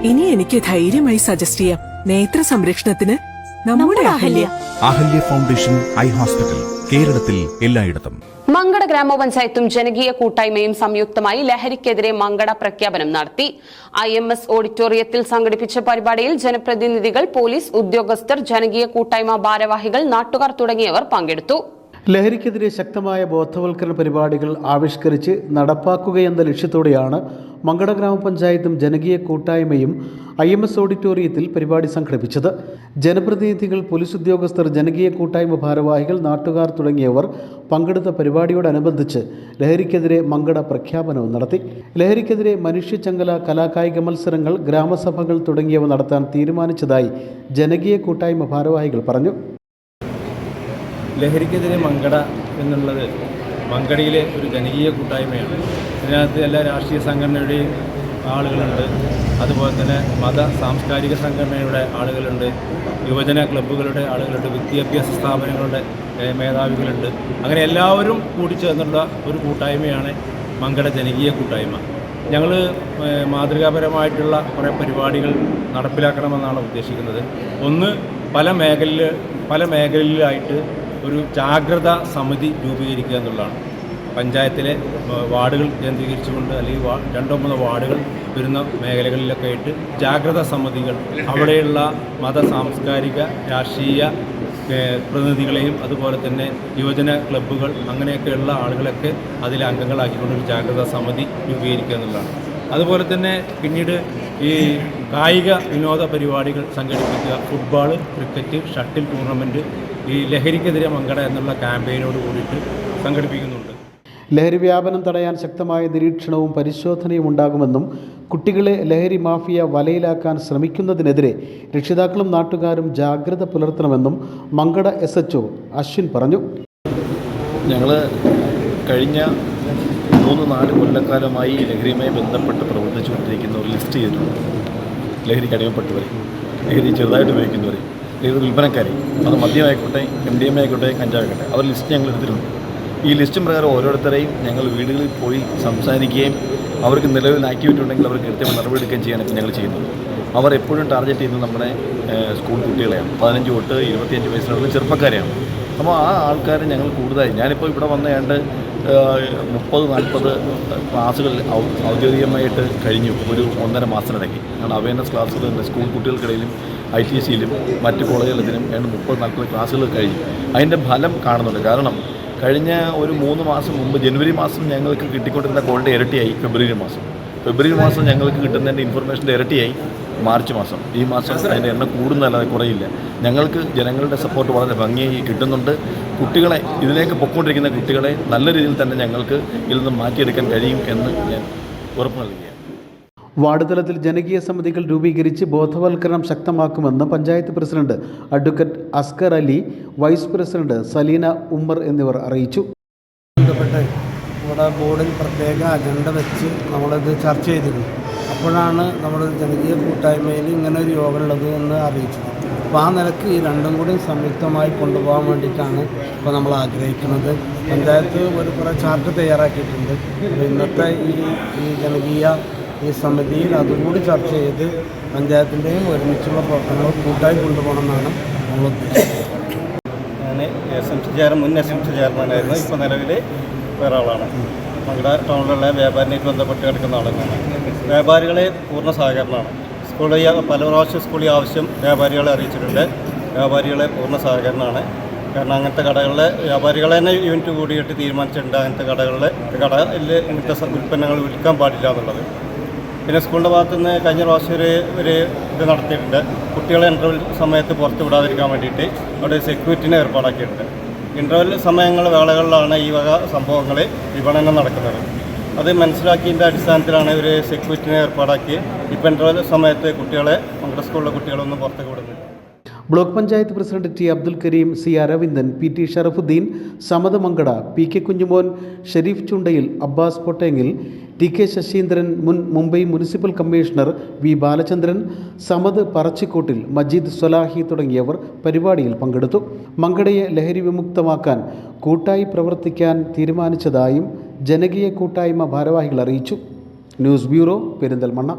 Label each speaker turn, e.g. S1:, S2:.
S1: ഇനി എനിക്ക് ധൈര്യമായി സജസ്റ്റ് ചെയ്യാം. നേത്ര സംരക്ഷണത്തിന് നമ്മുടെ Ahalya.
S2: Ahalya foundation eye hospital, കേരളത്തിൽ എല്ലായിടത്തും.
S3: മങ്കട ഗ്രാമപഞ്ചായത്തും ജനകീയ കൂട്ടായ്മയും സംയുക്തമായി ലഹരിക്കെതിരെ മങ്കട പ്രഖ്യാപനം നടത്തി. IMS ഓഡിറ്റോറിയത്തിൽ സംഘടിപ്പിച്ച പരിപാടിയിൽ ജനപ്രതിനിധികൾ, പോലീസ് ഉദ്യോഗസ്ഥർ, ജനകീയ കൂട്ടായ്മ ഭാരവാഹികൾ, നാട്ടുകാർ തുടങ്ങിയവർ പങ്കെടുത്തു.
S4: ലഹരിക്കെതിരെ ശക്തമായ ബോധവൽക്കരണ പരിപാടികൾ ആവിഷ്കരിച്ച് നടപ്പാക്കുകയെന്ന ലക്ഷ്യത്തോടെയാണ് മങ്കട ഗ്രാമപഞ്ചായത്തും ജനകീയ കൂട്ടായ്മയും IMS ഓഡിറ്റോറിയത്തിൽ പരിപാടി സംഘടിപ്പിച്ചത്. ജനപ്രതിനിധികൾ, പോലീസ് ഉദ്യോഗസ്ഥർ, ജനകീയ കൂട്ടായ്മ ഭാരവാഹികൾ, നാട്ടുകാർ തുടങ്ങിയവർ പങ്കെടുത്ത പരിപാടിയോടനുബന്ധിച്ച് ലഹരിക്കെതിരെ മങ്കട പ്രഖ്യാപനവും നടത്തി. ലഹരിക്കെതിരെ മനുഷ്യച്ചങ്ങല, കലാകായിക മത്സരങ്ങൾ, ഗ്രാമസഭകൾ തുടങ്ങിയവ നടത്താൻ തീരുമാനിച്ചതായി ജനകീയ കൂട്ടായ്മ ഭാരവാഹികൾ പറഞ്ഞു.
S5: ലഹരിക്കെതിരെ മങ്കട എന്നുള്ളത് മങ്കടയിലെ ഒരു ജനകീയ കൂട്ടായ്മയാണ്. ഇതിനകത്ത് എല്ലാ രാഷ്ട്രീയ സംഘടനയുടെയും ആളുകളുണ്ട്, അതുപോലെ തന്നെ മത സാംസ്കാരിക സംഘടനയുടെ ആളുകളുണ്ട്, യുവജന ക്ലബ്ബുകളുടെ ആളുകളുണ്ട്, വിദ്യാഭ്യാസ സ്ഥാപനങ്ങളുടെ മേധാവികളുണ്ട്. അങ്ങനെ എല്ലാവരും കൂടിച്ചേർന്നുള്ള ഒരു കൂട്ടായ്മയാണ് മങ്കട ജനകീയ കൂട്ടായ്മ. ഞങ്ങൾ മാതൃകാപരമായിട്ടുള്ള കുറേ പരിപാടികൾ നടപ്പിലാക്കണമെന്നാണ് ഉദ്ദേശിക്കുന്നത്. ഒന്ന്, പല മേഖലയിലായിട്ട് ഒരു ജാഗ്രതാ സമിതി രൂപീകരിക്കുക എന്നുള്ളതാണ്. പഞ്ചായത്തിലെ വാർഡുകൾ കേന്ദ്രീകരിച്ചുകൊണ്ട്, അല്ലെങ്കിൽ 2-3 വാർഡുകൾ വരുന്ന മേഖലകളിലൊക്കെ ആയിട്ട് ജാഗ്രതാ സമിതികൾ, അവിടെയുള്ള മത സാംസ്കാരിക രാഷ്ട്രീയ പ്രതിനിധികളെയും അതുപോലെ തന്നെ യുവജന ക്ലബ്ബുകൾ, അങ്ങനെയൊക്കെയുള്ള ആളുകളൊക്കെ അതിലെ അംഗങ്ങളാക്കിക്കൊണ്ടൊരു ജാഗ്രതാ സമിതി രൂപീകരിക്കുക എന്നുള്ളതാണ്. അതുപോലെ തന്നെ പിന്നീട് ഈ കായിക വിനോദ പരിപാടികൾ സംഘടിപ്പിക്കുക. ഫുട്ബോൾ, ക്രിക്കറ്റ്, ഷട്ടിൽ ടൂർണമെൻറ്റ് ഈ ലഹരിക്കെതിരെ മങ്കട എന്നുള്ള ക്യാമ്പയിനോട് കൂടിയിട്ട് സംഘടിപ്പിക്കുന്നുണ്ട്.
S4: ലഹരി വ്യാപനം തടയാൻ ശക്തമായ നിരീക്ഷണവും പരിശോധനയും ഉണ്ടാകുമെന്നും കുട്ടികളെ ലഹരി മാഫിയ വലയിലാക്കാൻ ശ്രമിക്കുന്നതിനെതിരെ രക്ഷിതാക്കളും നാട്ടുകാരും ജാഗ്രത പുലർത്തണമെന്നും മങ്കട SHO അശ്വിൻ പറഞ്ഞു.
S6: ഞങ്ങൾ കഴിഞ്ഞ 3-4 കൊല്ലക്കാലമായി ലഹരിയുമായി ബന്ധപ്പെട്ട് പ്രവർത്തിച്ചുകൊണ്ടിരിക്കുന്ന ഒരു ലിസ്റ്റ് ചെയ്തിട്ടുണ്ട്. ലഹരിക്ക് അടിമപ്പെട്ടവർ, ലഹരി ചെറുതായിട്ട് ഉപയോഗിക്കുന്നവർ, ലഹരി വിൽപ്പനക്കാരെ, അത് മദ്യമായിക്കോട്ടെ, MDMA ആയിക്കോട്ടെ, കഞ്ചാവായിക്കോട്ടെ, അവർ ലിസ്റ്റ് ഞങ്ങൾ എടുത്തിട്ടുണ്ട്. ഈ ലിസ്റ്റും പ്രകാരം ഓരോരുത്തരെയും ഞങ്ങൾ വീടുകളിൽ പോയി സംസാരിക്കുകയും അവർക്ക് നിലവിൽ ആക്ടിവിറ്റി ഉണ്ടെങ്കിൽ അവർക്ക് കൃത്യമായി നടപടിയെടുക്കുകയും ചെയ്യാനൊക്കെ ഞങ്ങൾ ചെയ്യുന്നത്. അവർ എപ്പോഴും ടാർഗറ്റ് ചെയ്യുന്നത് നമ്മുടെ സ്കൂൾ കുട്ടികളെയാണ്. 15 തൊട്ട് 25 വയസ്സിനുള്ള ചെറുപ്പക്കാരെയാണ്. അപ്പോൾ ആ ആൾക്കാരെ ഞങ്ങൾ കൂടുതലായി, ഞാനിപ്പോൾ ഇവിടെ വന്നയാണ്ട് 30-40 ക്ലാസ്സുകൾ ഔദ്യോഗികമായിട്ട് കഴിഞ്ഞു ഒരു 1.5 മാസത്തിനിടയ്ക്ക്. കാരണം അവയർനെസ് ക്ലാസ്സുകൾ തന്നെ സ്കൂൾ കുട്ടികൾക്കിടയിലും ITCയിലും മറ്റ് കോളേജുകളിലും 30-40 ക്ലാസ്സുകൾ കഴിഞ്ഞു. അതിൻ്റെ ഫലം കാണുന്നുണ്ട്. കാരണം കഴിഞ്ഞ ഒരു 3 മാസം മുമ്പ് ജനുവരി മാസം ഞങ്ങൾക്ക് കിട്ടിക്കൊണ്ടിരുന്ന കോളിൻ്റെ ഇരട്ടിയായി ഫെബ്രുവരി മാസം ഞങ്ങൾക്ക് കിട്ടുന്നതിൻ്റെ ഇൻഫർമേഷൻ്റെ ഇരട്ടിയായി മാർച്ച് മാസം. ഈ മാസം അതിൻ്റെ എണ്ണം കൂടുന്നതല്ലാതെ കുറയില്ല. ഞങ്ങൾക്ക് ജനങ്ങളുടെ സപ്പോർട്ട് വളരെ ഭംഗിയായി കിട്ടുന്നുണ്ട്. കുട്ടികളെ, ഇതിലേക്ക് പൊയ്ക്കൊണ്ടിരിക്കുന്ന കുട്ടികളെ നല്ല രീതിയിൽ തന്നെ ഞങ്ങൾക്ക് ഇതിൽ നിന്ന് മാറ്റിയെടുക്കാൻ കഴിയും എന്ന് ഞാൻ ഉറപ്പ് നൽകുകയാണ്.
S4: വാർഡ് തലത്തിൽ ജനകീയ സമിതികൾ രൂപീകരിച്ച് ബോധവൽക്കരണം ശക്തമാക്കുമെന്ന് panchayat president advocate Askar Ali, vice president Saleena Ummer എന്നിവർ അറിയിച്ചു.
S7: ഇവിടെ ബോർഡിൽ പ്രത്യേക അജണ്ട വെച്ച് നമ്മളിത് ചർച്ച ചെയ്തിരുന്നു. അപ്പോഴാണ് നമ്മൾ ജനകീയ കൂട്ടായ്മയിൽ ഇങ്ങനെ ഒരു യോഗം ഉള്ളത് എന്ന് അറിയിച്ചത്. അപ്പോൾ ആ നിലക്ക് ഈ രണ്ടും കൂടി സംയുക്തമായി കൊണ്ടുപോകാൻ വേണ്ടിയിട്ടാണ് ഇപ്പോൾ നമ്മൾ ആഗ്രഹിക്കുന്നത്. പഞ്ചായത്ത് കുറേ ചാർട്ട് തയ്യാറാക്കിയിട്ടുണ്ട്. അപ്പോൾ ഇന്നത്തെ ഈ ജനകീയ സമിതിയിൽ അതുകൂടി ചർച്ച ചെയ്ത് പഞ്ചായത്തിൻ്റെയും ഒരുമിച്ചുള്ള പ്രവർത്തനങ്ങൾ കൂട്ടായി കൊണ്ടുപോകണമെന്നാണ് നമ്മൾ ഉദ്ദേശിക്കുന്നത്.
S5: ഞാൻ മുൻ SMC ചെയർമാനായിരുന്നു. ഇപ്പോൾ നിലവിൽ വേറെ ആളാണ്. മങ്കട ടൗണിലുള്ള വ്യാപാരിനായിട്ട് ബന്ധപ്പെട്ട് കിടക്കുന്ന ആളാണ്. വ്യാപാരികളെ പൂർണ്ണ സഹകരണമാണ്. പല പ്രാവശ്യം സ്കൂളിൽ ആവശ്യം വ്യാപാരികളെ അറിയിച്ചിട്ടുണ്ട്. വ്യാപാരികളെ പൂർണ്ണ സഹകരണമാണ്. കാരണം അങ്ങനത്തെ കടകളിലെ വ്യാപാരികളെ തന്നെ യൂണിറ്റ് കൂടിയിട്ട് തീരുമാനിച്ചിട്ടുണ്ട് അങ്ങനത്തെ കടയിൽ ഇങ്ങനത്തെ ഉൽപ്പന്നങ്ങൾ വിൽക്കാൻ പാടില്ല എന്നുള്ളത്. പിന്നെ സ്കൂളിൻ്റെ ഭാഗത്തു നിന്ന് കഴിഞ്ഞ പ്രാവശ്യം ഒരു ഇത് നടത്തിയിട്ടുണ്ട്. കുട്ടികളെ ഇൻ്റർവെൽ സമയത്ത് പുറത്ത് വിടാതിരിക്കാൻ വേണ്ടിയിട്ട് അവിടെ സെക്യൂരിറ്റിനെ ഏർപ്പാടാക്കിയിട്ടുണ്ട്. ഇൻ്റർവെൽ വേളകളിലാണ് ഈ വക സംഭവങ്ങൾ വിപണനം നടക്കുന്നത്. അത് മനസ്സിലാക്കിയതിൻ്റെ അടിസ്ഥാനത്തിലാണ് ഇവർ സെക്യൂരിറ്റിനെ ഏർപ്പാടാക്കി ഇപ്പോൾ ഇൻ്റർവെൽ സമയത്ത് കുട്ടികളെ നമ്മുടെ സ്കൂളിലെ കുട്ടികളൊന്നും പുറത്തേക്ക് വിടുന്നില്ല.
S4: Block panchayat president T. Abdul Karim, C. Aravindan, PT Sharafuddin, Samad Mankada, PK Kunjumon, Sharif Chundayil, Abbas Pottengil, TK Saseendran, മുൻ Mumbai municipal commissioner V. Balachandran, Samad Parachikkottil, Majeed Swalahi തുടങ്ങിയവർ പരിപാടിയിൽ പങ്കെടുത്തു. മങ്കടയെ ലഹരി വിമുക്തമാക്കാൻ കൂട്ടായി പ്രവർത്തിക്കാൻ തീരുമാനിച്ചതായും ജനകീയ കൂട്ടായ്മ ഭാരവാഹികൾ അറിയിച്ചു. News bureau, Perinthalmanna.